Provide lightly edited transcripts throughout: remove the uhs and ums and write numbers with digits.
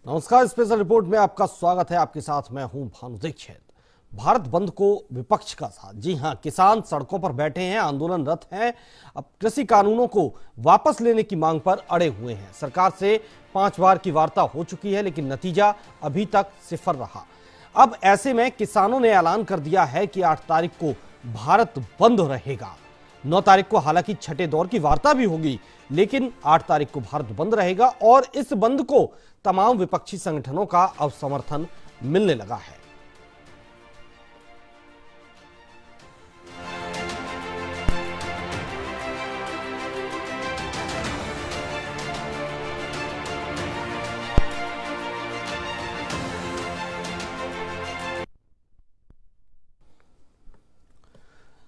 नमस्कार, special report में आपका स्वागत है। आपके साथ मैं हूं भानु दीक्षित। भारत बंद को विपक्ष का साथ। जी हां, किसान सड़कों पर बैठे हैं, आंदोलनरत हैं। अब कृषि कानूनों को वापस लेने की मांग पर अड़े हुए हैं। सरकार से 5 बार की वार्ता हो चुकी है, लेकिन नतीजा अभी तक सिफर रहा। अब ऐसे में किसानों ने ऐलान कर दिया है कि 8 तारीख को भारत बंद रहेगा। 9 तारीख को हालांकि छठे दौर की वार्ता भी होगी, लेकिन 8 तारीख को भारत बंद रहेगा और इस बंद को तमाम विपक्षी संगठनों का अब समर्थन मिलने लगा है।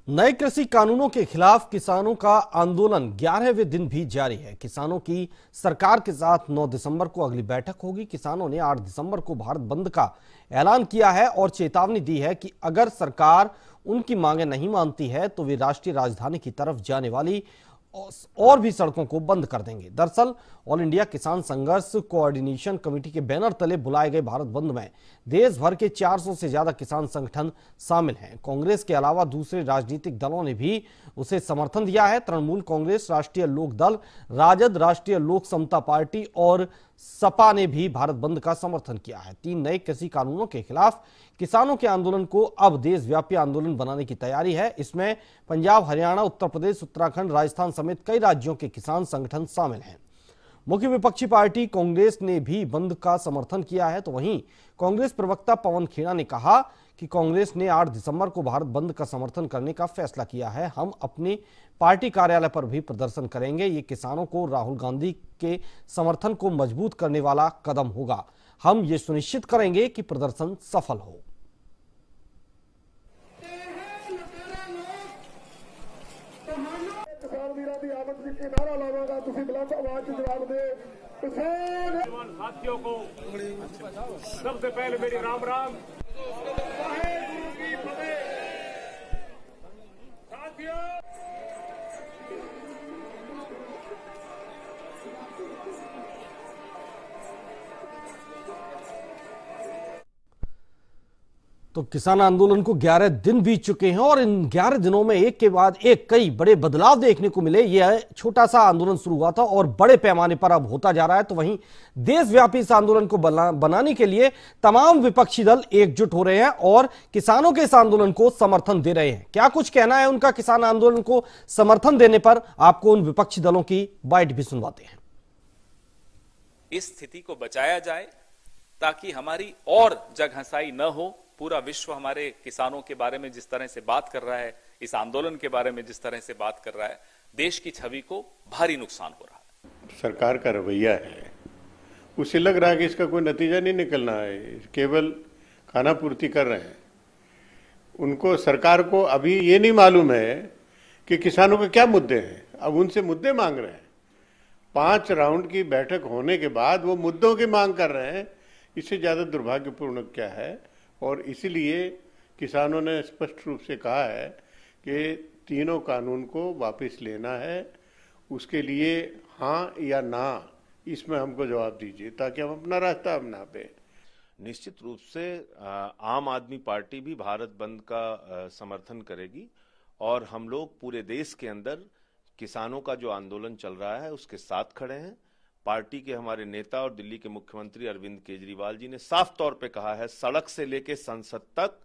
नए कृषि कानूनों के खिलाफ किसानों का आंदोलन 11वें दिन भी जारी है। किसानों की सरकार के साथ 9 दिसंबर को अगली बैठक होगी। किसानों ने 8 दिसंबर को भारत बंद का ऐलान किया है और चेतावनी दी है कि अगर सरकार उनकी मांगें नहीं मानती है तो वे राष्ट्रीय राजधानी की तरफ जाने वाली और भी सड़कों को बंद कर देंगे। दरअसल ऑल इंडिया किसान संघर्ष कोऑर्डिनेशन कमेटी के बैनर तले बुलाए गए भारत बंद में देश भर के 400 से ज्यादा किसान संगठन शामिल हैं। कांग्रेस के अलावा दूसरे राजनीतिक दलों ने भी उसे समर्थन दिया है। तृणमूल कांग्रेस, राष्ट्रीय लोक दल, राजद, राष्ट्रीय लोक समता पार्टी और सपा ने भी भारत बंद का समर्थन किया है। 3 नए कृषि कानूनों के खिलाफ किसानों के आंदोलन को अब देशव्यापी आंदोलन बनाने की तैयारी है। इसमें पंजाब, हरियाणा, उत्तर प्रदेश, उत्तराखंड, राजस्थान समेत कई राज्यों के किसान संगठन शामिल हैं। मुख्य विपक्षी पार्टी कांग्रेस ने भी बंद का समर्थन किया है। तो वहीं कांग्रेस प्रवक्ता पवन खेड़ा ने कहा कि कांग्रेस ने 8 दिसंबर को भारत बंद का समर्थन करने का फैसला किया है। हम अपने पार्टी कार्यालय पर भी प्रदर्शन करेंगे। ये किसानों को राहुल गांधी के समर्थन को मजबूत करने वाला कदम होगा। हम ये सुनिश्चित करेंगे कि प्रदर्शन सफल हो। साथियों को सबसे पहले मेरी राम राम। साथियों, तो किसान आंदोलन को 11 दिन बीत चुके हैं और इन 11 दिनों में एक के बाद एक कई बड़े बदलाव देखने को मिले। यह छोटा सा आंदोलन शुरू हुआ था और बड़े पैमाने पर अब होता जा रहा है। तो वहीं देशव्यापी इस आंदोलन को बनाने के लिए तमाम विपक्षी दल एकजुट हो रहे हैं और किसानों के इस आंदोलन को समर्थन दे रहे हैं। क्या कुछ कहना है उनका किसान आंदोलन को समर्थन देने पर, आपको उन विपक्षी दलों की बाइट भी सुनवाते हैं। इस स्थिति को बचाया जाए ताकि हमारी और जगहंसाई न हो। पूरा विश्व हमारे किसानों के बारे में जिस तरह से बात कर रहा है, इस आंदोलन के बारे में जिस तरह से बात कर रहा है, देश की छवि को भारी नुकसान हो रहा है। सरकार का रवैया है, उसे लग रहा है कि इसका कोई नतीजा नहीं निकलना है, केवल खाना पूर्ति कर रहे हैं। उनको, सरकार को अभी ये नहीं मालूम है कि किसानों के क्या मुद्दे हैं। अब उनसे मुद्दे मांग रहे हैं। 5 राउंड की बैठक होने के बाद वो मुद्दों की मांग कर रहे हैं। इससे ज्यादा दुर्भाग्यपूर्ण क्या है। और इसीलिए किसानों ने स्पष्ट रूप से कहा है कि तीनों कानून को वापस लेना है। उसके लिए हाँ या ना, इसमें हमको जवाब दीजिए ताकि हम अपना रास्ता अपना पे। निश्चित रूप से आम आदमी पार्टी भी भारत बंद का समर्थन करेगी और हम लोग पूरे देश के अंदर किसानों का जो आंदोलन चल रहा है उसके साथ खड़े हैं। पार्टी के हमारे नेता और दिल्ली के मुख्यमंत्री अरविंद केजरीवाल जी ने साफ तौर पे कहा है, सड़क से लेके संसद तक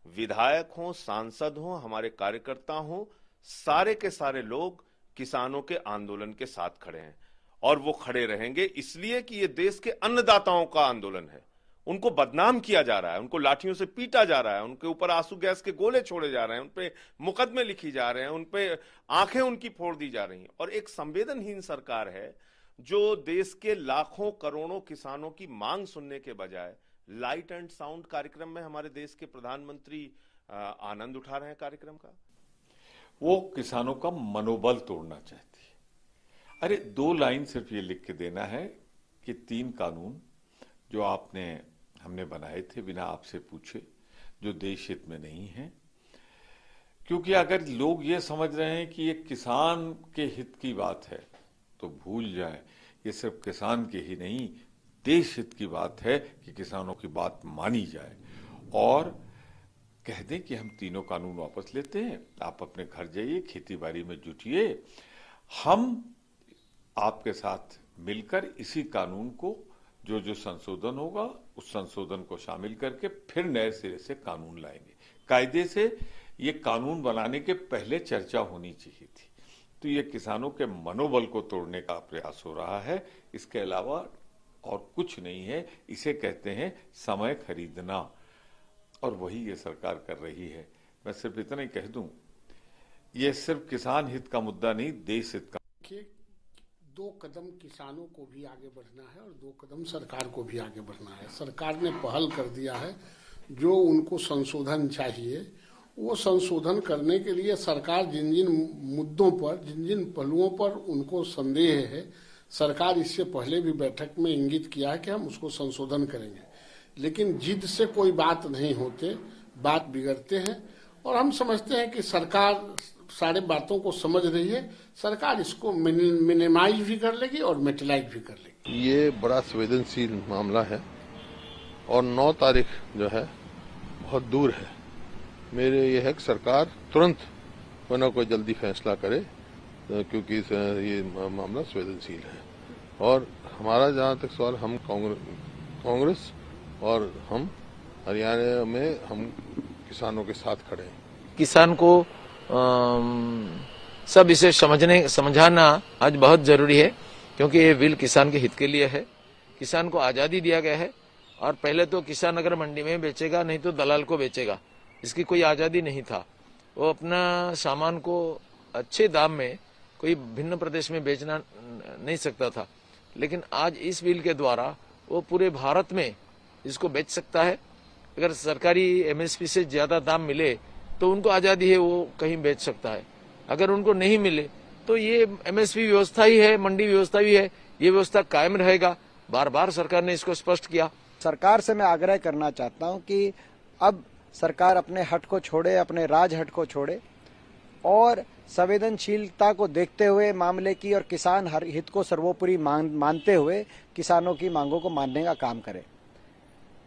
विधायक हों, सांसद हों, हमारे कार्यकर्ता हों, सारे के सारे लोग किसानों के आंदोलन के साथ खड़े हैं और वो खड़े रहेंगे। इसलिए कि ये देश के अन्नदाताओं का आंदोलन है। उनको बदनाम किया जा रहा है, उनको लाठियों से पीटा जा रहा है, उनके ऊपर आंसू गैस के गोले छोड़े जा रहे हैं, उनपे मुकदमे लिखी जा रहे हैं, उनपे आंखें उनकी फोड़ दी जा रही हैं। और एक संवेदनहीन सरकार है जो देश के लाखों करोड़ों किसानों की मांग सुनने के बजाय लाइट एंड साउंड कार्यक्रम में हमारे देश के प्रधानमंत्री आनंद उठा रहे हैं कार्यक्रम का। वो किसानों का मनोबल तोड़ना चाहती है। अरे 2 लाइन सिर्फ ये लिख के देना है कि 3 कानून जो हमने बनाए थे बिना आपसे पूछे, जो देश हित में नहीं है, क्योंकि अगर लोग ये समझ रहे हैं कि ये किसान के हित की बात है तो भूल जाए, ये सिर्फ किसान के ही नहीं देश हित की बात है कि किसानों की बात मानी जाए और कह दें कि हम तीनों कानून वापस लेते हैं, आप अपने घर जाइए, खेती बाड़ी में जुटिए, हम आपके साथ मिलकर इसी कानून को जो जो संशोधन होगा उस संशोधन को शामिल करके फिर नए सिरे से कानून लाएंगे। कायदे से ये कानून बनाने के पहले चर्चा होनी चाहिए थी। तो ये किसानों के मनोबल को तोड़ने का प्रयास हो रहा है, इसके अलावा और कुछ नहीं है। इसे कहते हैं समय खरीदना और वही ये सरकार कर रही है। मैं सिर्फ इतना ही कह दूं, ये सिर्फ किसान हित का मुद्दा नहीं, देश हित का। दो कदम किसानों को भी आगे बढ़ना है और दो कदम सरकार को भी आगे बढ़ना है। सरकार ने पहल कर दिया है, जो उनको संशोधन चाहिए वो संशोधन करने के लिए सरकार जिन जिन मुद्दों पर, जिन जिन पहलुओं पर उनको संदेह है, सरकार इससे पहले भी बैठक में इंगित किया है कि हम उसको संशोधन करेंगे। लेकिन जिद से कोई बात नहीं होते, बात बिगड़ते हैं और हम समझते हैं कि सरकार सारे बातों को समझ रही है। सरकार इसको मिनिमाइज भी कर लेगी और मेटलाइज भी कर लेगी। ये बड़ा संवेदनशील मामला है और 9 तारीख जो है बहुत दूर है। मेरे ये है कि सरकार तुरंत कोई ना कोई जल्दी फैसला करे, क्योंकि ये मामला संवेदनशील है। और हमारा जहाँ तक सवाल, हम कांग्रेस और हम हरियाणा में हम किसानों के साथ खड़े हैं। किसान को सब इसे समझाना आज बहुत जरूरी है, क्योंकि ये बिल किसान के हित के लिए है। किसान को आजादी दिया गया है और पहले तो किसान अगर मंडी में बेचेगा, नहीं तो दलाल को बेचेगा, इसकी कोई आजादी नहीं था। वो अपना सामान को अच्छे दाम में कोई भिन्न प्रदेश में बेचना नहीं सकता था, लेकिन आज इस बिल के द्वारा वो पूरे भारत में इसको बेच सकता है। अगर सरकारी एमएसपी से ज्यादा दाम मिले तो उनको आजादी है, वो कहीं बेच सकता है। अगर उनको नहीं मिले तो ये एमएसपी व्यवस्था ही है, मंडी व्यवस्था भी है, ये व्यवस्था कायम रहेगा। बार बार सरकार ने इसको स्पष्ट किया। सरकार से मैं आग्रह करना चाहता हूं कि अब सरकार अपने हट को छोड़े, अपने राज हट को छोड़े और संवेदनशीलता को देखते हुए मामले की और किसान हर हित को सर्वोपरि मानते हुए किसानों की मांगों को मानने का काम करे।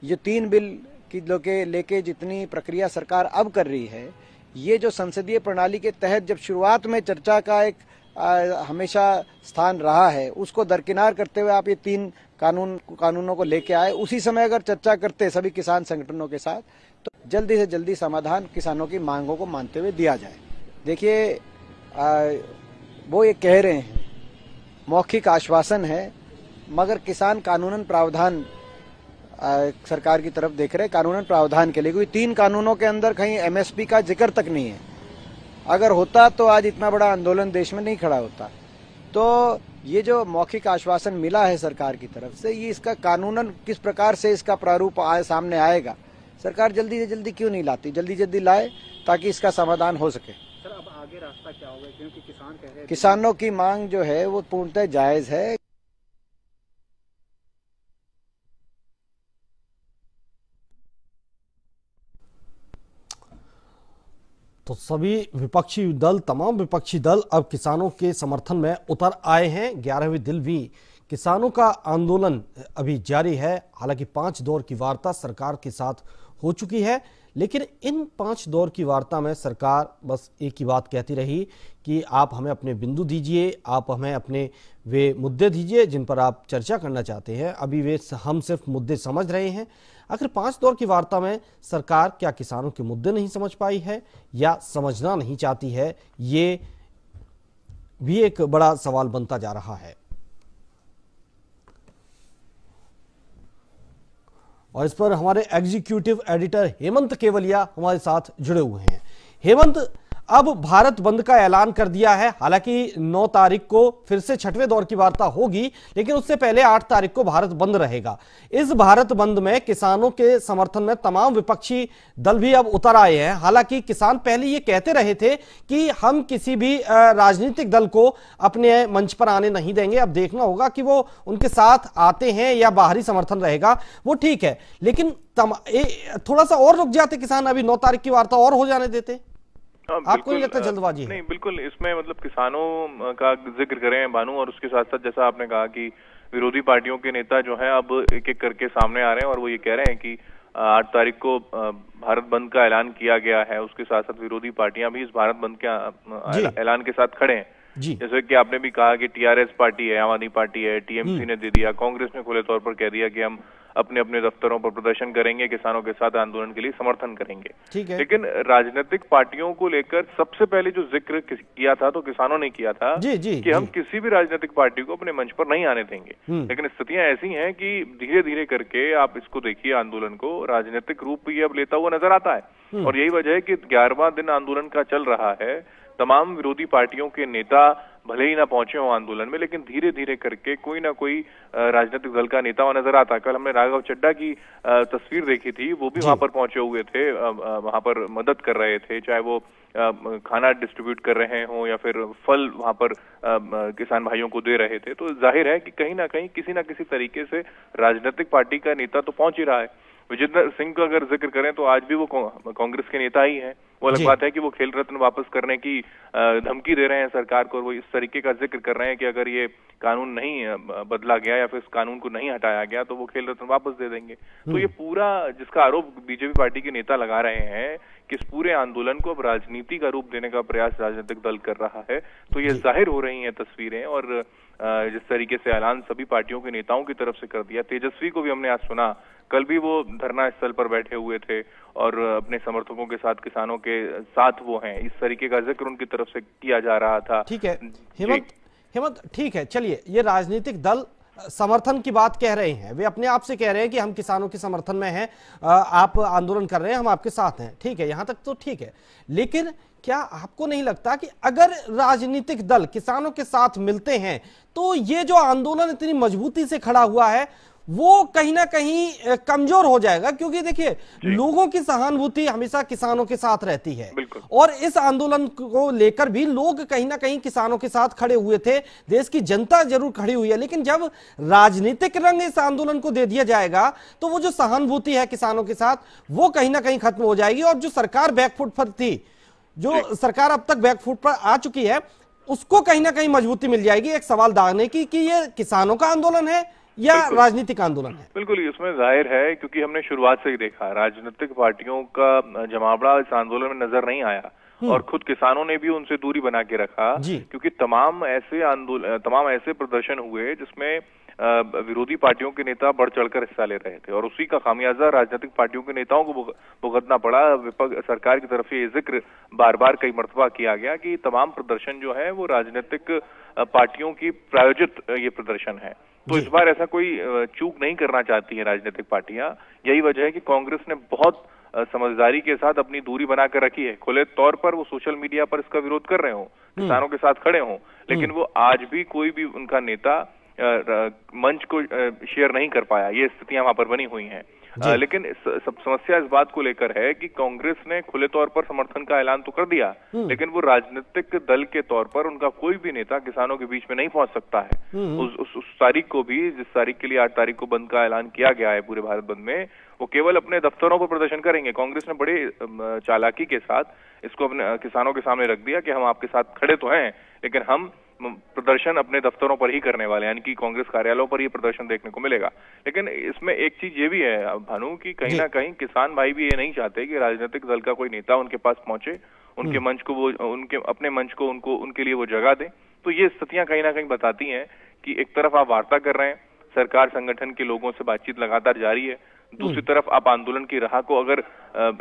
ये 3 बिल की लेके जितनी प्रक्रिया सरकार अब कर रही है, ये जो संसदीय प्रणाली के तहत जब शुरुआत में चर्चा का एक हमेशा स्थान रहा है, उसको दरकिनार करते हुए आप ये 3 कानूनों को लेके आए। उसी समय अगर चर्चा करते सभी किसान संगठनों के साथ, तो जल्दी से जल्दी समाधान किसानों की मांगों को मानते हुए दिया जाए। देखिए, वो ये कह रहे हैं, मौखिक आश्वासन है, मगर किसान कानूनन प्रावधान सरकार की तरफ देख रहे हैं, कानूनन प्रावधान के लिए। क्योंकि 3 कानूनों के अंदर कहीं एमएसपी का जिक्र तक नहीं है। अगर होता तो आज इतना बड़ा आंदोलन देश में नहीं खड़ा होता। तो ये जो मौखिक आश्वासन मिला है सरकार की तरफ से, ये इसका कानूनन किस प्रकार से इसका प्रारूप सामने आएगा, सरकार जल्दी से जल्दी क्यों नहीं लाती? जल्दी जल्दी लाए ताकि इसका समाधान हो सके। सर, अब आगे रास्ता क्या होगा? क्योंकि किसान कह रहे हैं, किसानों की मांग जो है वो पूर्णतः जायज है। तो सभी विपक्षी दल, तमाम विपक्षी दल अब किसानों के समर्थन में उतर आए हैं। 11वें दिन भी किसानों का आंदोलन अभी जारी है। हालांकि 5 दौर की वार्ता सरकार के साथ हो चुकी है, लेकिन इन 5 दौर की वार्ता में सरकार बस एक ही बात कहती रही कि आप हमें अपने बिंदु दीजिए, आप हमें अपने वे मुद्दे दीजिए जिन पर आप चर्चा करना चाहते हैं। अभी वे हम सिर्फ मुद्दे समझ रहे हैं। आखिर 5 दौर की वार्ता में सरकार क्या किसानों के मुद्दे नहीं समझ पाई है या समझना नहीं चाहती है? ये भी एक बड़ा सवाल बनता जा रहा है। और इस पर हमारे एग्जीक्यूटिव एडिटर हेमंत केवलिया हमारे साथ जुड़े हुए हैं। हेमंत, अब भारत बंद का ऐलान कर दिया है। हालांकि 9 तारीख को फिर से 6वें दौर की वार्ता होगी, लेकिन उससे पहले 8 तारीख को भारत बंद रहेगा। इस भारत बंद में किसानों के समर्थन में तमाम विपक्षी दल भी अब उतर आए हैं। हालांकि किसान पहले ये कहते रहे थे कि हम किसी भी राजनीतिक दल को अपने मंच पर आने नहीं देंगे। अब देखना होगा कि वो उनके साथ आते हैं या बाहरी समर्थन रहेगा, वो ठीक है। लेकिन थोड़ा सा और रुक जाते किसान, अभी 9 तारीख की वार्ता और हो जाने देते। आपको नहीं लगता जल्दबाजी है? नहीं, बिल्कुल इसमें मतलब किसानों का जिक्र करें भानु, और उसके साथ साथ जैसा आपने कहा कि विरोधी पार्टियों के नेता जो हैं अब एक एक करके सामने आ रहे हैं और वो ये कह रहे हैं कि 8 तारीख को भारत बंद का ऐलान किया गया है, उसके साथ साथ विरोधी पार्टियां भी इस भारत बंद के ऐलान के साथ खड़े हैं। जैसे कि आपने भी कहा कि टीआरएस पार्टी है, आम आदमी पार्टी है, टीएमसी ने दे दिया, कांग्रेस ने खुले तौर पर कह दिया कि हम अपने अपने दफ्तरों पर प्रदर्शन करेंगे, किसानों के साथ आंदोलन के लिए समर्थन करेंगे। ठीक है। लेकिन राजनीतिक पार्टियों को लेकर सबसे पहले जो जिक्र किया था तो किसानों ने किया था कि हम किसी भी राजनीतिक पार्टी को अपने मंच पर नहीं आने देंगे। लेकिन स्थितियां ऐसी हैं कि धीरे धीरे करके आप इसको देखिए, आंदोलन को राजनीतिक रूप ये अब लेता हुआ नजर आता है। और यही वजह है कि 11वां दिन आंदोलन का चल रहा है। तमाम विरोधी पार्टियों के नेता भले ही ना पहुंचे हो आंदोलन में, लेकिन धीरे धीरे करके कोई ना कोई राजनीतिक दल का नेता वहां नजर आता है। कल हमने राघव चड्ढा की तस्वीर देखी थी, वो भी वहां पर पहुंचे हुए थे, वहां पर मदद कर रहे थे, चाहे वो खाना डिस्ट्रीब्यूट कर रहे हों या फिर फल वहां पर किसान भाइयों को दे रहे थे। तो जाहिर है कि कहीं ना कहीं किसी ना किसी तरीके से राजनीतिक पार्टी का नेता तो पहुंच ही रहा है। विजेंद्र सिंह का अगर जिक्र करें तो आज भी वो कांग्रेस के नेता ही हैं। वो अलग बात है कि वो खेल रत्न वापस करने की धमकी दे रहे हैं सरकार को, और वो इस तरीके का जिक्र कर रहे हैं कि अगर ये कानून नहीं बदला गया या फिर इस कानून को नहीं हटाया गया तो वो खेल रत्न वापस दे देंगे। तो ये पूरा जिसका आरोप बीजेपी पार्टी के नेता लगा रहे हैं कि इस पूरे आंदोलन को अब राजनीति का रूप देने का प्रयास राजनीतिक दल कर रहा है, तो ये जाहिर हो रही हैं तस्वीरें। और जिस तरीके से ऐलान सभी पार्टियों के नेताओं की तरफ से कर दिया, तेजस्वी को भी हमने आज सुना, कल भी वो धरना स्थल पर बैठे हुए थे और अपने समर्थकों के साथ, किसानों के साथ वो हैं, इस तरीके का जिक्र उनकी तरफ से किया जा रहा था। ठीक है हेमंत, ठीक है, चलिए, ये राजनीतिक दल समर्थन की बात कह रहे हैं, वे अपने आप से कह रहे हैं कि हम किसानों के समर्थन में हैं, आप आंदोलन कर रहे हैं, हम आपके साथ हैं, ठीक है, यहां तक तो ठीक है। लेकिन क्या आपको नहीं लगता कि अगर राजनीतिक दल किसानों के साथ मिलते हैं तो ये जो आंदोलन इतनी मजबूती से खड़ा हुआ है वो कहीं ना कहीं कमजोर हो जाएगा? क्योंकि देखिए, लोगों की सहानुभूति हमेशा किसानों के साथ रहती है, और इस आंदोलन को लेकर भी लोग कहीं ना कहीं किसानों के साथ खड़े हुए थे, देश की जनता जरूर खड़ी हुई है, लेकिन जब राजनीतिक रंग इस आंदोलन को दे दिया जाएगा तो वो जो सहानुभूति है किसानों के साथ वो कहीं ना कहीं खत्म हो जाएगी। और जो सरकार बैकफुट पर थी, जो सरकार अब तक बैकफुट पर आ चुकी है, उसको कहीं ना कहीं मजबूती मिल जाएगी एक सवाल दागने की कि ये किसानों का आंदोलन है या राजनीतिक आंदोलन है। बिल्कुल, इसमें जाहिर है, क्योंकि हमने शुरुआत से ही देखा राजनीतिक पार्टियों का जमावड़ा इस आंदोलन में नजर नहीं आया, और खुद किसानों ने भी उनसे दूरी बना के रखा, क्योंकि तमाम ऐसे प्रदर्शन हुए जिसमें विरोधी पार्टियों के नेता बढ़ चढ़कर हिस्सा ले रहे थे, और उसी का खामियाजा राजनीतिक पार्टियों के नेताओं को भुगतना पड़ा। सरकार की तरफ से ये जिक्र बार बार कई मर्तबा किया गया कि तमाम प्रदर्शन जो है वो राजनीतिक पार्टियों की प्रायोजित ये प्रदर्शन है। तो इस बार ऐसा कोई चूक नहीं करना चाहती है राजनीतिक पार्टियां। यही वजह है कि कांग्रेस ने बहुत समझदारी के साथ अपनी दूरी बनाकर रखी है। खुले तौर पर वो सोशल मीडिया पर इसका विरोध कर रहे हो, किसानों के साथ खड़े हों, लेकिन वो आज भी कोई भी उनका नेता मंच को शेयर नहीं कर पाया। ये स्थितियां वहां पर बनी हुई हैं। लेकिन समस्या इस बात को लेकर है कि कांग्रेस ने खुले तौर पर समर्थन का ऐलान तो कर दिया, लेकिन वो राजनीतिक दल के तौर पर उनका कोई भी नेता किसानों के बीच में नहीं पहुंच सकता है। उस तारीख को भी, जिस तारीख के लिए 8 तारीख को बंद का ऐलान किया गया है पूरे भारत बंद में, वो केवल अपने दफ्तरों पर प्रदर्शन करेंगे। कांग्रेस ने बड़े चालाकी के साथ इसको अपने किसानों के सामने रख दिया कि हम आपके साथ खड़े तो हैं, लेकिन हम प्रदर्शन अपने दफ्तरों पर ही करने वाले हैं, यानी कि कांग्रेस कार्यालयों पर ये प्रदर्शन देखने को मिलेगा। लेकिन इसमें एक चीज ये भी है भानु, कि कहीं ना कहीं किसान भाई भी ये नहीं चाहते कि राजनीतिक दल का कोई नेता उनके पास पहुंचे, उनके मंच को वो, उनके अपने मंच को उनके लिए वो जगह दे। तो ये स्थितियां कहीं ना कहीं बताती हैं कि एक तरफ आप वार्ता कर रहे हैं, सरकार संगठन के लोगों से बातचीत लगातार जारी है, दूसरी तरफ आप आंदोलन की राह को अगर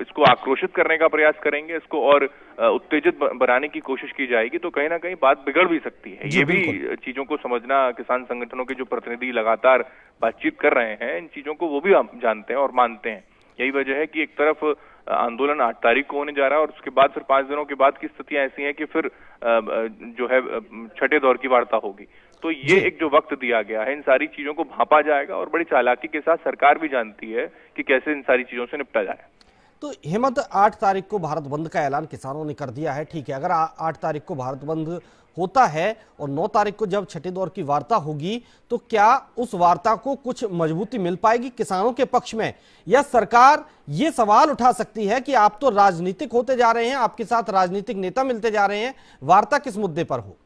इसको आक्रोशित करने का प्रयास करेंगे, इसको और उत्तेजित बनाने की कोशिश की जाएगी, तो कहीं ना कहीं बात बिगड़ भी सकती है। ये भी चीजों को समझना, किसान संगठनों के जो प्रतिनिधि लगातार बातचीत कर रहे हैं, इन चीजों को वो भी जानते हैं और मानते हैं। यही वजह है कि एक तरफ आंदोलन 8 तारीख को होने जा रहा है, और उसके बाद फिर 5 दिनों के बाद की स्थितियां ऐसी हैं कि फिर जो है छठे दौर की वार्ता होगी। तो ये एक जो वक्त दिया गया है, इन सारी चीजों को भांपा जाएगा, और बड़ी चालाकी के साथ सरकार भी जानती है कि कैसे इन सारी चीजों से निपटा जाए। तो हेमंत, 8 तारीख को भारत बंद का ऐलान किसानों ने कर दिया है, ठीक है। अगर 8 तारीख को भारत बंद होता है और 9 तारीख को जब छठे दौर की वार्ता होगी, तो क्या उस वार्ता को कुछ मजबूती मिल पाएगी किसानों के पक्ष में, या सरकार ये सवाल उठा सकती है कि आप तो राजनीतिक होते जा रहे हैं, आपके साथ राजनीतिक नेता मिलते जा रहे हैं, वार्ता किस मुद्दे पर हो?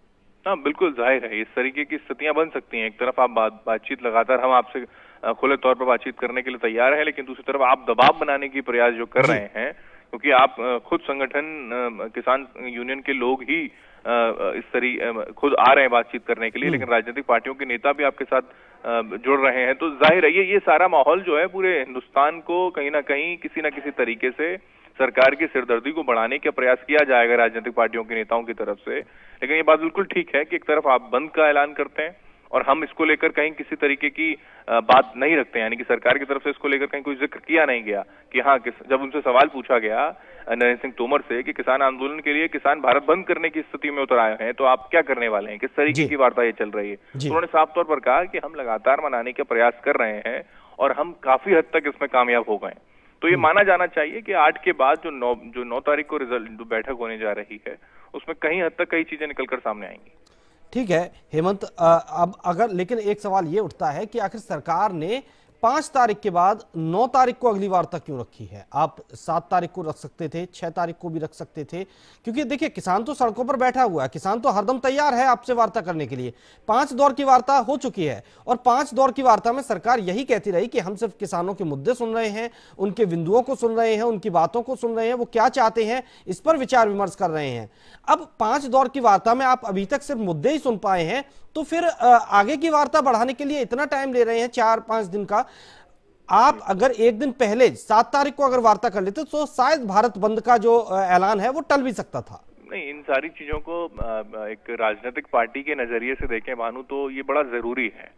हाँ, बिल्कुल जाहिर है इस तरीके की स्थितियां बन सकती हैं। एक तरफ आप बातचीत लगातार, हम आपसे खुले तौर पर बातचीत करने के लिए तैयार हैं, लेकिन दूसरी तरफ आप दबाव बनाने की प्रयास जो कर रहे हैं, क्योंकि आप खुद संगठन किसान यूनियन के लोग ही खुद आ रहे हैं बातचीत करने के लिए, लेकिन राजनीतिक पार्टियों के नेता भी आपके साथ जुड़ रहे हैं, तो जाहिर है ये सारा माहौल जो है पूरे हिंदुस्तान को कहीं ना कहीं किसी न किसी तरीके से सरकार की सिरदर्दी को बढ़ाने का प्रयास किया जाएगा राजनीतिक पार्टियों के नेताओं की तरफ से। लेकिन ये बात बिल्कुल ठीक है कि एक तरफ आप बंद का ऐलान करते हैं और हम इसको लेकर कहीं किसी तरीके की बात नहीं रखते हैं, यानी कि सरकार की तरफ से इसको लेकर कहीं कोई जिक्र किया नहीं गया कि हाँ, जब उनसे सवाल पूछा गया नरेंद्र सिंह तोमर से कि किसान आंदोलन के लिए किसान भारत बंद करने की स्थिति में उतर आए हैं, तो आप क्या करने वाले हैं, किस तरीके की वार्ता ये चल रही है, तो उन्होंने साफ तौर पर कहा कि हम लगातार मनाने का प्रयास कर रहे हैं और हम काफी हद तक इसमें कामयाब हो गए। तो ये माना जाना चाहिए कि 8 के बाद जो 9 तारीख को रिजल्ट बैठक होने जा रही है, उसमें कहीं हद तक कई चीजें निकलकर सामने आएंगी। ठीक है हेमंत, अब अगर लेकिन एक सवाल ये उठता है कि आखिर सरकार ने 5 तारीख के बाद 9 तारीख को अगली वार्ता क्यों रखी है? आप 7 तारीख को रख सकते थे, 6 तारीख को भी रख सकते थे, क्योंकि देखिए किसान तो सड़कों पर बैठा हुआ है, किसान तो हरदम तैयार है आपसे वार्ता करने के लिए। 5 दौर की वार्ता हो चुकी है और 5 दौर की वार्ता में सरकार यही कहती रही कि हम सिर्फ किसानों के मुद्दे सुन रहे हैं, उनके बिंदुओं को सुन रहे हैं, उनकी बातों को सुन रहे हैं, वो क्या चाहते हैं इस पर विचार विमर्श कर रहे हैं। अब 5 दौर की वार्ता में आप अभी तक सिर्फ मुद्दे ही सुन पाए हैं, तो फिर आगे की वार्ता बढ़ाने के लिए इतना टाइम ले रहे हैं 4-5 दिन का। आप अगर एक दिन पहले 7 तारीख को अगर वार्ता कर लेते तो शायद भारत बंद का जो ऐलान है वो टल भी सकता था। नहीं, इन सारी चीजों को एक राजनीतिक पार्टी के नजरिए से देखें भानु, तो ये बड़ा जरूरी है।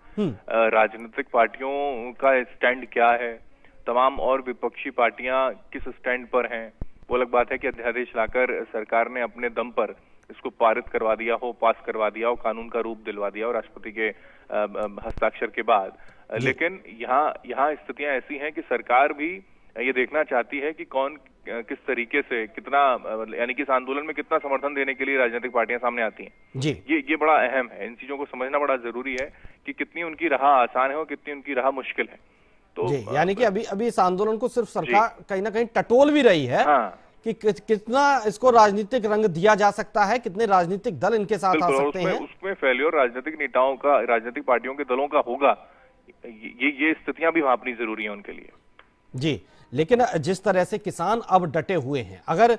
राजनीतिक पार्टियों का स्टैंड क्या है, तमाम और विपक्षी पार्टियां किस स्टैंड पर हैं। वो अलग बात है कि अध्यादेश लाकर सरकार ने अपने दम पर इसको पारित करवा दिया हो, पास करवा दिया हो, कानून का रूप दिलवा दिया हो राष्ट्रपति के हस्ताक्षर के बाद, लेकिन यहाँ स्थितियां ऐसी हैं कि सरकार भी ये देखना चाहती है कि कौन किस तरीके से कितना, यानी कि इस आंदोलन में कितना समर्थन देने के लिए राजनीतिक पार्टियां सामने आती हैं। जी, ये बड़ा अहम है, इन चीजों को समझना बड़ा जरूरी है कि कितनी उनकी राह आसान है और कितनी उनकी राह मुश्किल है। तो यानी कि अभी इस आंदोलन को सिर्फ सरकार कहीं ना कहीं टटोल भी रही है कि कितना इसको राजनीतिक रंग दिया जा सकता है, कितने राजनीतिक दल इनके साथ आ सकते हैं। उसमें फेल्योर राजनीतिक नेताओं का, राजनीतिक पार्टियों के दलों का होगा, ये स्थितियां भी भांपनी जरूरी है उनके लिए। जी, लेकिन जिस तरह से किसान अब डटे हुए हैं, अगर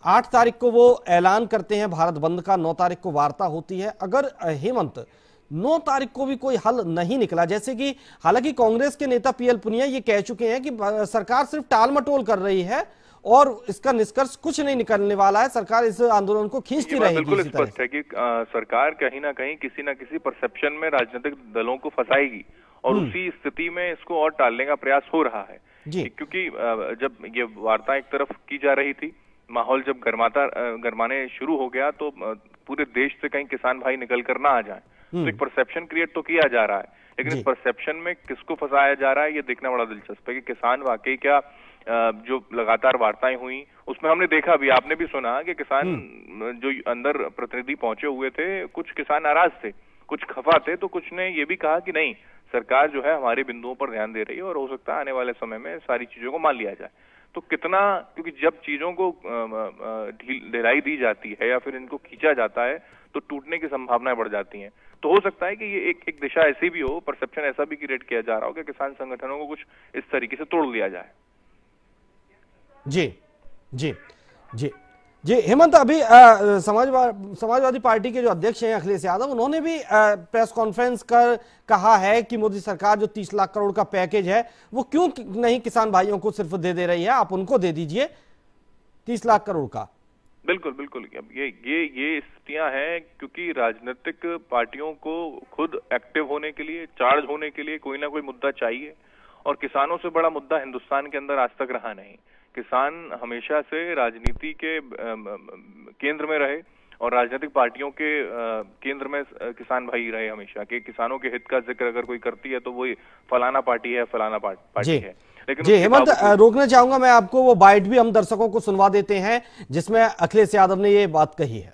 8 तारीख को वो ऐलान करते हैं भारत बंद का, 9 तारीख को वार्ता होती है, अगर हेमंत 9 तारीख को भी कोई हल नहीं निकला, जैसे कि हालांकि कांग्रेस के नेता पीएल पुनिया ये कह चुके हैं कि सरकार सिर्फ टाल मटोल कर रही है और इसका निष्कर्ष कुछ नहीं निकलने वाला है, सरकार इस आंदोलन को खींचती रहेगी। बिल्कुल स्पष्ट है कि सरकार कहीं ना कहीं किसी न किसी परसेप्शन में राजनीतिक दलों को फंसाएगी और उसी स्थिति में इसको और टालने का प्रयास हो रहा है। क्योंकि जब ये वार्ता एक तरफ की जा रही थी, माहौल जब गरमाने शुरू हो गया तो पूरे देश से कहीं किसान भाई निकल कर ना आ जाए, तो एक परसेप्शन क्रिएट तो किया जा रहा है, लेकिन इस परसेप्शन में किसको फंसाया जा रहा है ये देखना बड़ा दिलचस्प है कि किसान वाकई क्या जो लगातार वार्ताएं हुई उसमें हमने देखा भी, आपने भी सुना कि किसान जो अंदर प्रतिनिधि पहुंचे हुए थे, कुछ किसान नाराज थे, कुछ खफा थे, तो कुछ ने ये भी कहा कि नहीं, सरकार जो है हमारे बिंदुओं पर ध्यान दे रही है और हो सकता है आने वाले समय में सारी चीजों को मान लिया जाए। तो कितना, क्योंकि जब चीजों को ढिलाई दी जाती है या फिर इनको खींचा जाता है तो टूटने की संभावनाएं बढ़ जाती हैं। तो हो सकता है कि ये एक दिशा ऐसी भी हो, परसेप्शन ऐसा भी क्रिएट किया जा रहा हो कि किसान संगठनों को कुछ इस तरीके से तोड़ लिया जाए। जी जी जी जी हेमंत, अभी समाजवादी पार्टी के जो अध्यक्ष हैं अखिलेश यादव, उन्होंने भी प्रेस कॉन्फ्रेंस कर कहा है कि मोदी सरकार जो 30 लाख करोड़ का पैकेज है वो क्यों नहीं किसान भाइयों को सिर्फ दे रही है, आप उनको दे दीजिए 30 लाख करोड़ का। बिल्कुल बिल्कुल, ये स्थितियां हैं क्योंकि राजनीतिक पार्टियों को खुद एक्टिव होने के लिए, चार्ज होने के लिए कोई ना कोई मुद्दा चाहिए, और किसानों से बड़ा मुद्दा हिंदुस्तान के अंदर आज तक रहा नहीं। किसान हमेशा से राजनीति के केंद्र में रहे और राजनीतिक पार्टियों के केंद्र में किसान भाई रहे हमेशा, कि किसानों के हित का जिक्र अगर कोई करती है तो वही फलाना पार्टी है, फलाना पार्टी है। लेकिन जी हेमंत, रोकना चाहूंगा मैं आपको, वो बाइट भी हम दर्शकों को सुनवा देते हैं जिसमें अखिलेश यादव ने ये बात कही है।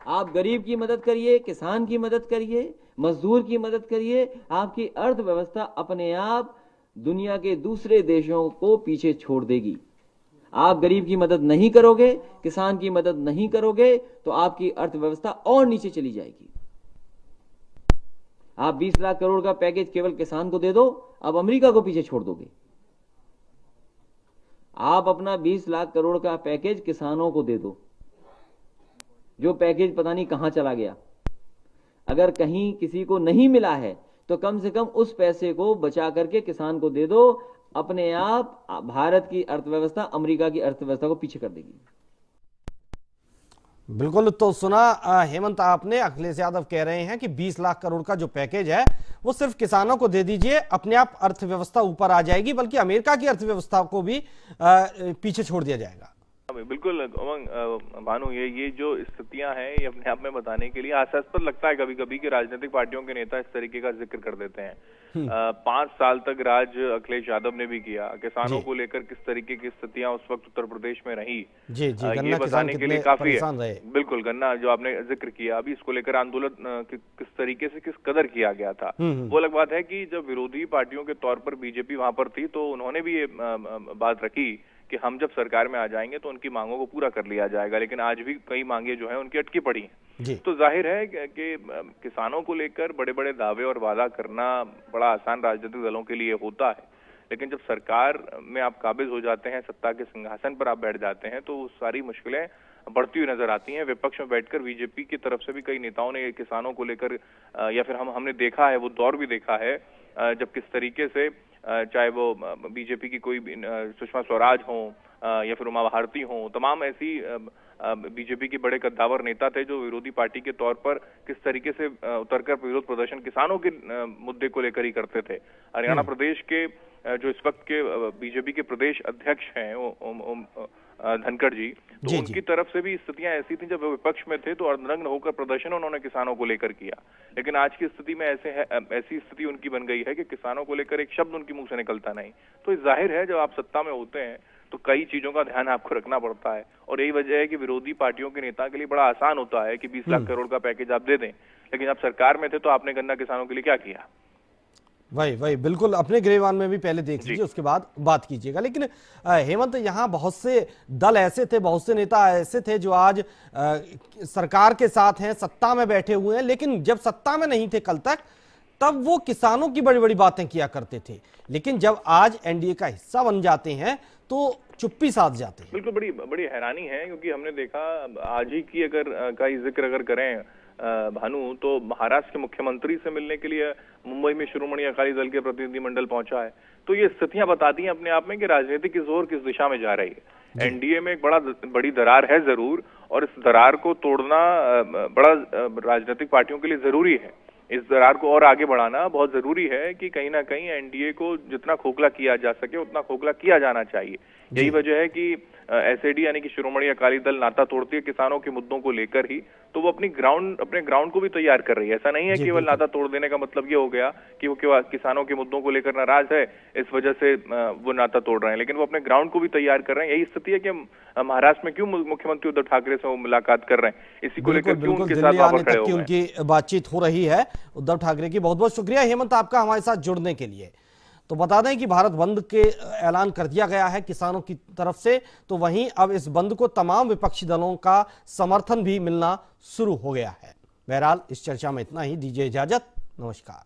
आप गरीब की मदद करिए, किसान की मदद करिए, मजदूर की मदद करिए, आपकी अर्थव्यवस्था अपने आप दुनिया के दूसरे देशों को पीछे छोड़ देगी। आप गरीब की मदद नहीं करोगे, किसान की मदद नहीं करोगे, तो आपकी अर्थव्यवस्था और नीचे चली जाएगी। आप 20 लाख करोड़ का पैकेज केवल किसान को दे दो, अब अमेरिका को पीछे छोड़ दोगे। आप अपना 20 लाख करोड़ का पैकेज किसानों को दे दो, जो पैकेज पता नहीं कहां चला गया। अगर कहीं किसी को नहीं मिला है तो कम से कम उस पैसे को बचा करके किसान को दे दो। अपने आप भारत की अर्थव्यवस्था अमेरिका की अर्थव्यवस्था को पीछे कर देगी। बिल्कुल, तो सुना हेमंत आपने, अखिलेश यादव कह रहे हैं कि 20 लाख करोड़ का जो पैकेज है वो सिर्फ किसानों को दे दीजिए, अपने आप अर्थव्यवस्था ऊपर आ जाएगी, बल्कि अमेरिका की अर्थव्यवस्था को भी पीछे छोड़ दिया जाएगा। बिल्कुल भानु, ये जो स्थितियां हैं ये अपने आप में बताने के लिए हास्यास्पद लगता है कभी कभी कि राजनीतिक पार्टियों के नेता इस तरीके का जिक्र कर देते हैं। 5 साल तक राज अखिलेश यादव ने भी किया। किसानों को लेकर किस तरीके की स्थितियां उस वक्त उत्तर प्रदेश में रही, ये बताने के लिए काफी है। बिल्कुल, गन्ना जो आपने जिक्र किया, अभी इसको लेकर आंदोलन किस तरीके से किस कदर किया गया था, वो अलग बात है कि जब विरोधी पार्टियों के तौर पर बीजेपी वहां पर थी तो उन्होंने भी ये बात रखी कि हम जब सरकार में आ जाएंगे तो उनकी मांगों को पूरा कर लिया जाएगा। लेकिन आज भी कई मांगे जो हैं उनकी अटकी पड़ी हैं। तो जाहिर है कि किसानों को लेकर बड़े बड़े दावे और वादा करना बड़ा आसान राजनीतिक दलों के लिए होता है, लेकिन जब सरकार में आप काबिज हो जाते हैं, सत्ता के सिंहासन पर आप बैठ जाते हैं, तो सारी मुश्किलें बढ़ती हुई नजर आती हैं। विपक्ष में बैठकर बीजेपी की तरफ से भी कई नेताओं ने किसानों को लेकर या फिर हमने देखा है, वो दौर भी देखा है जब किस तरीके से चाहे वो बीजेपी की कोई सुषमा स्वराज हो या फिर उमा भारती हो, तमाम ऐसी बीजेपी के बड़े कद्दावर नेता थे जो विरोधी पार्टी के तौर पर किस तरीके से उतरकर विरोध प्रदर्शन किसानों के मुद्दे को लेकर ही करते थे। हरियाणा प्रदेश के जो इस वक्त के बीजेपी के प्रदेश अध्यक्ष हैं धनखड़ जी, तो उनकी तरफ से भी स्थितियां ऐसी थी, जब वो विपक्ष में थे तो अर्धनग्न होकर प्रदर्शन उन्होंने किसानों को लेकर किया। लेकिन आज की स्थिति में ऐसी स्थिति उनकी बन गई है कि किसानों को लेकर एक शब्द उनके मुंह से निकलता नहीं। तो जाहिर है जब आप सत्ता में होते हैं तो कई चीजों का ध्यान आपको रखना पड़ता है, और यही वजह है कि विरोधी पार्टियों के नेता के लिए बड़ा आसान होता है कि 20 लाख करोड़ का पैकेज आप दे दें, लेकिन आप सरकार में थे तो आपने गन्ना किसानों के लिए क्या किया? वही बिल्कुल, अपने गिरबान में भी पहले देख लीजिए, उसके बाद बात कीजिएगा। लेकिन हेमंत, यहाँ बहुत से दल ऐसे थे, बहुत से नेता ऐसे थे जो आज सरकार के साथ हैं, सत्ता में बैठे हुए हैं, लेकिन जब सत्ता में नहीं थे कल तक, तब वो किसानों की बड़ी बड़ी बातें किया करते थे, लेकिन जब आज एनडीए का हिस्सा बन जाते हैं तो चुप्पी साध जाते हैं। बिल्कुल, बड़ी हैरानी है, क्योंकि हमने देखा आज ही की का जिक्र अगर करें भानु, तो महाराष्ट्र के मुख्यमंत्री से मिलने के लिए मुंबई में शिरोमणि अकाली दल के प्रतिनिधिमंडल पहुंचा है। तो ये स्थितियां बताती हैं अपने आप में कि राजनीतिक जोर किस दिशा में जा रही है। एनडीए में एक बड़ी दरार है जरूर, और इस दरार को तोड़ना बड़ा राजनीतिक पार्टियों के लिए जरूरी है। इस दरार को और आगे बढ़ाना बहुत जरूरी है कि कहीं ना कहीं एनडीए को जितना खोखला किया जा सके उतना खोखला किया जाना चाहिए। यही वजह है कि एसएडी यानी कि शिरोमणि अकाली दल नाता तोड़ती है किसानों के मुद्दों को लेकर ही, तो वो अपने ग्राउंड को भी तैयार कर रही है। ऐसा नहीं है केवल नाता तोड़ देने का मतलब ये हो गया कि वो केवल किसानों के मुद्दों को लेकर नाराज है, इस वजह से वो नाता तोड़ रहे हैं, लेकिन वो अपने ग्राउंड को भी तैयार कर रहे हैं। यही स्थिति है कि महाराष्ट्र में क्यों मुख्यमंत्री उद्धव ठाकरे से वो मुलाकात कर रहे हैं, इसी को लेकर क्यों उनके साथ वहां पर खड़े हो गए। उनकी बातचीत हो रही है उद्धव ठाकरे की। बहुत बहुत शुक्रिया हेमंत आपका हमारे साथ जुड़ने के लिए। तो बता दें कि भारत बंद के ऐलान कर दिया गया है किसानों की तरफ से, तो वहीं अब इस बंद को तमाम विपक्षी दलों का समर्थन भी मिलना शुरू हो गया है। बहरहाल इस चर्चा में इतना ही, दीजिए इजाजत, नमस्कार।